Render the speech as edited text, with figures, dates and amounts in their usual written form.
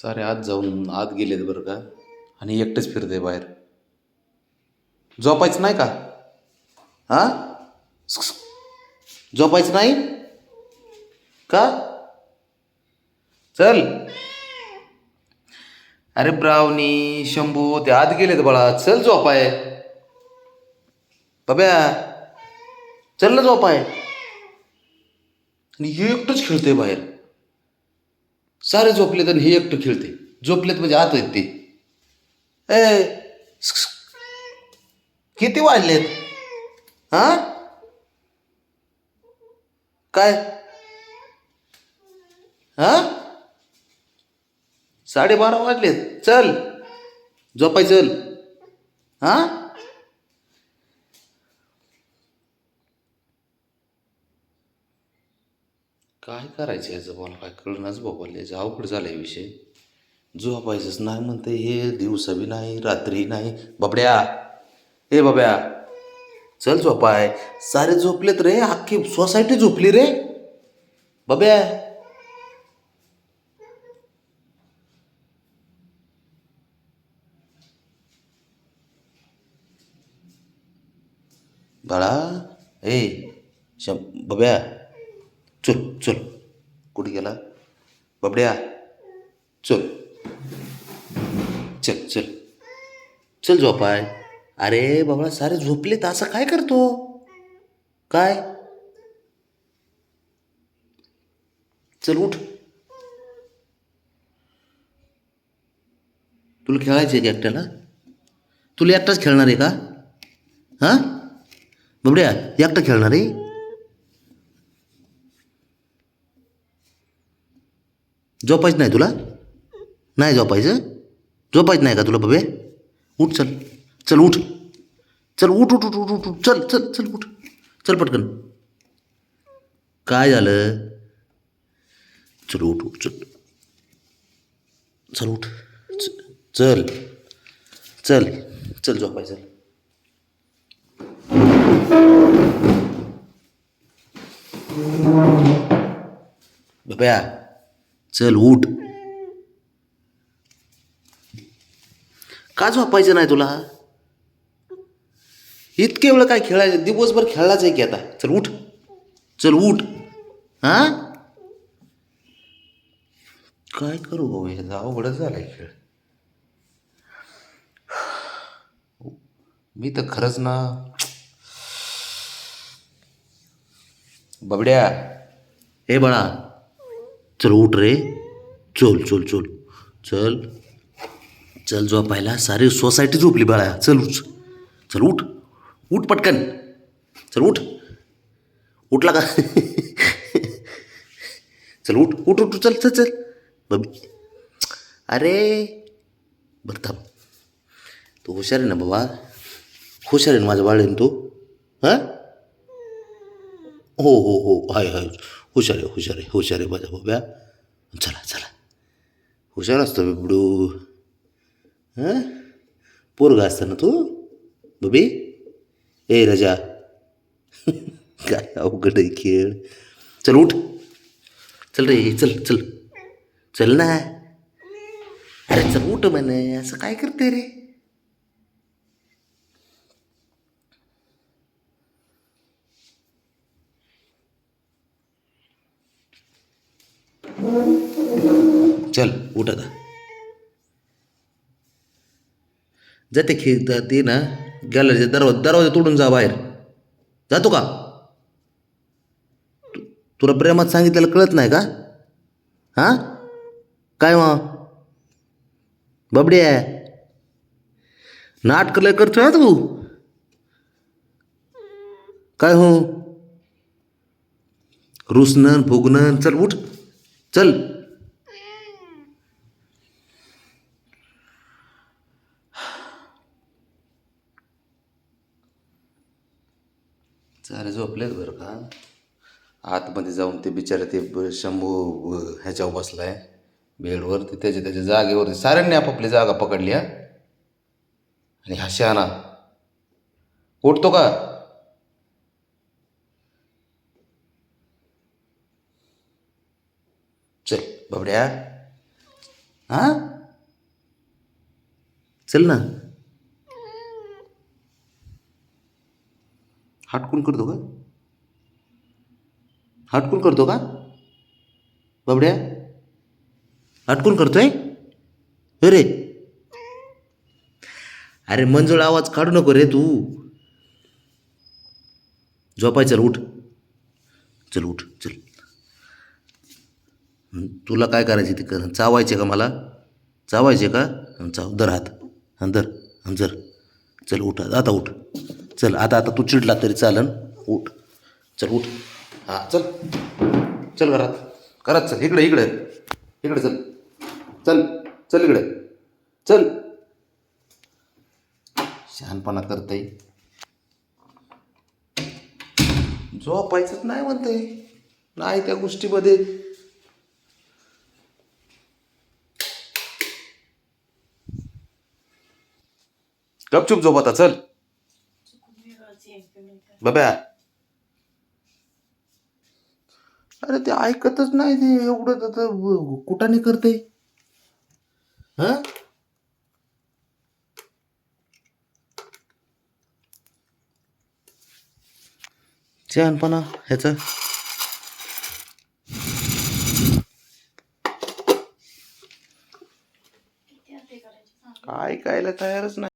सारे आत जाऊन आत गेलेत बरं का. आणि एकटेच फिरते बाहेर. झोपायचं नाही का? हा, झोपायचं नाही का? चल. अरे ब्रावनी शंभू ते आत गेलेत बाळा, चल झोपाय. बब्या, चल ना झोपाय. आणि हे एकटंच खेळते बाहेर. सारे झोपलेत आणि हे एकटं खेळते. झोपलेत म्हणजे आत आहेत ते. ए, किती वाजलेत? हा, काय? हा, 12:30 वाजलेत. चल झोपाय चल. हा, काय करायचं याचं मला काय कळणारच बाबा. याचं अवघड झालंय विषय. झोपायचंच नाही म्हणते हे, दिवसा बी नाही रात्री नाही. बाबड्या, ए बाब्या, चल झोपाय. सारे झोपलेत रे, अख्खी सोसायटी झोपली रे. बाब्या, बाळा, ए बाब्या, चल चल. कुठे गेला बाबड्या? चल चल चल चल झोपाय. अरे बाबा, सारे झोपलेत असं काय करतो? काय? चल उठ. तुला खेळायचं आहे का एकट्याला? तुला एकटाच खेळणार आहे का? हां बाबड्या, एकटा खेळणार आहे? झोपायचं नाही तुला? नाही झोपायचं? झोपायचं नाही का तुला बाबे? उठ चल. चल उठ. चल उठ उठ उठ उठ उठ उठ. चल चल चल उठ. चल पटकन. काय झालं? चल उठ उठ चल. चल उठ. चल चल चल झोपायचं. बाब्या, चल उठ. का झोपायचं नाही तुला? इतके वेळ काय खेळायचं? दिवसभर खेळलाच आहे की आता. चल उठ. चल उठ. हा, काय करू भाऊ, याचा अवघडच झालाय खेळ. मी तर खरंच ना. बाबड्या, हे बाळा, चल उठ रे. चल चल चल चल चल झोपायला. सारी सोसायटी झोपली बाळा. चल उठ. चल उठ. उठ पटकन. चल उठ. उठला का? चल उठ उठ उठ. चल चल चल बबी. अरे बरं थांब. तू हुशार आहे ना बाबा? हुशार आहे ना माझं बाळ आहे ना तू? हां, हो हो हो, हाय हाय. हुशार आहे हुशार आहे हुशार आहे माझा बाब्या. चला चला. हुशार असतो बिबडू. हां, पोरगा असतं ना तू बबी. ए राजा, काय अवघड आहे खेळ. चल उठ. चल रे, चल चल. चल ना. अरे चल उठ म्हणे, असं काय करते रे? चल उठ आता. जाते ते ना, गॅलरीचा दरवाजा दरवाजा तोडून जा बाहेर. जातो का? तुला प्रेमात सांगितलेलं कळत नाही का? हां, काय मग बबडे आहे? नाटक लय करतोय हा तू. काय हो, रुसणं फुगणं. चल उठ. चल. सारे झोपलेत बरं का. आतमध्ये जाऊन ते बिचारे ते शंभू ह्याच्यावर बसलाय बेडवरती, त्याच्या त्याच्या जागेवरती. साऱ्यांनी आपापली जागा पकडली. हा, आणि हा शहाणा उठतो का? चल बाबड्या. हा चल ना. हटकून करतो का? हटकून करतो का बाबड्या? हटकून करतोय अरे. अरे मंजूळ आवाज काढू नको रे तू. झोपाय चल उठ. चल उठ चल. तुला काय करायचे ते कर. चावायचे का मला? चावायचे का? चाव धर हात. हां धर. हां जर. चल उठ आता उठ. चल आता आता तू चिडला तरी चालन. उठ. चल उठ. हां चल. चल घरात. घरात चल. इकडे इकडे इकडे चल. चल चल इकडे चल. शहाणपणा करतय. झोपायचंच नाही म्हणते. नाही त्या गोष्टीमध्ये. गपचूप झोप आता चल. बाबा अरे ते ऐकतच नाही ते एवढं कुठाने करते. हा शहाणपणा ह्याचा. काय ऐकायला तयारच नाही.